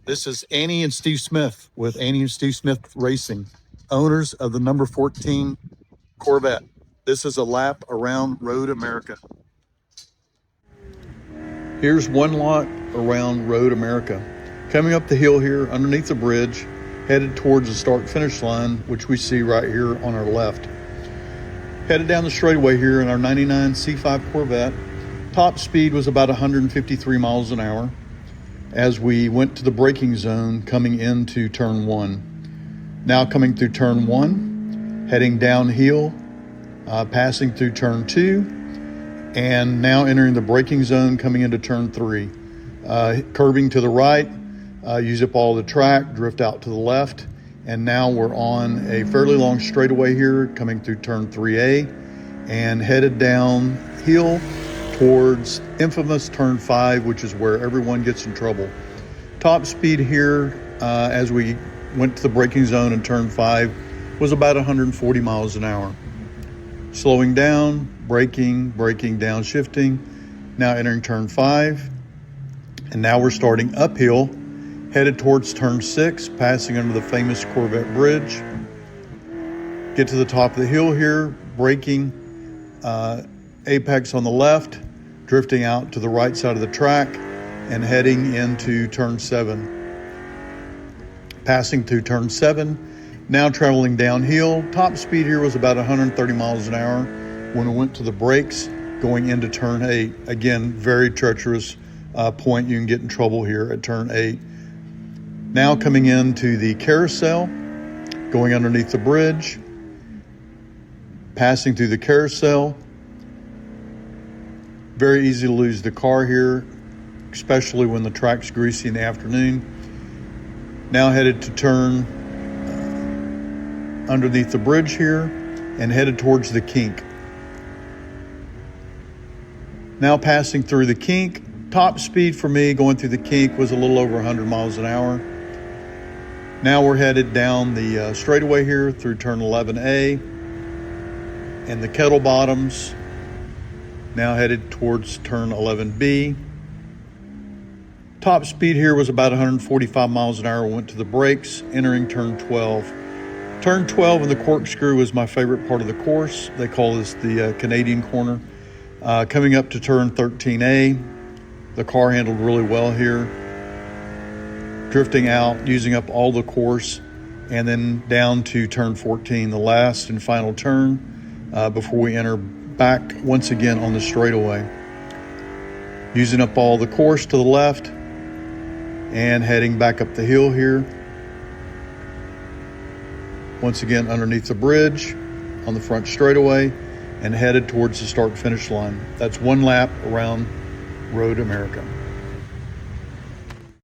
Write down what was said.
This is Annie and Steve Smith with Annie and Steve Smith Racing, owners of the number 14 Corvette. This is a lap around Road America. Here's one lot around Road America. Coming up the hill here underneath the bridge, headed towards the start-finish line, which we see right here on our left. Headed down the straightaway here in our 99 C5 Corvette. Top speed was about 153 miles an hour as we went to the braking zone coming into turn 1. Now coming through turn 1, heading downhill, passing through turn 2, and now entering the braking zone coming into turn 3. Curving to the right, use up all the track, drift out to the left, and now we're on a fairly long straightaway here coming through turn 3A and headed downhill towards infamous turn 5, which is where everyone gets in trouble. Top speed here as we went to the braking zone in turn 5 was about 140 miles an hour. Slowing down, braking, downshifting, now entering turn 5, and now we're starting uphill, headed towards turn 6, passing under the famous Corvette bridge. Get to the top of the hill here, braking, apex on the left, drifting out to the right side of the track and heading into turn 7. Passing through turn 7, now traveling downhill. Top speed here was about 130 miles an hour when we went to the brakes going into turn 8. Again, very treacherous point. You can get in trouble here at turn 8. Now coming into the carousel, going underneath the bridge, passing through the carousel. Very easy to lose the car here, especially when the track's greasy in the afternoon. Now headed to turn underneath the bridge here and headed towards the kink. Now passing through the kink. Top speed for me going through the kink was a little over 100 miles an hour. Now we're headed down the straightaway here through turn 11A and the kettle bottoms. Now headed towards turn 11B. Top speed here was about 145 miles an hour. Went to the brakes, entering turn 12. Turn 12 and the corkscrew is my favorite part of the course. They call this the Canadian corner. Coming up to turn 13A, the car handled really well here. Drifting out, using up all the course, and then down to turn 14, the last and final turn before we enter back once again on the straightaway. Using up all the course to the left and heading back up the hill here. Once again underneath the bridge on the front straightaway and headed towards the start-finish line. That's one lap around Road America.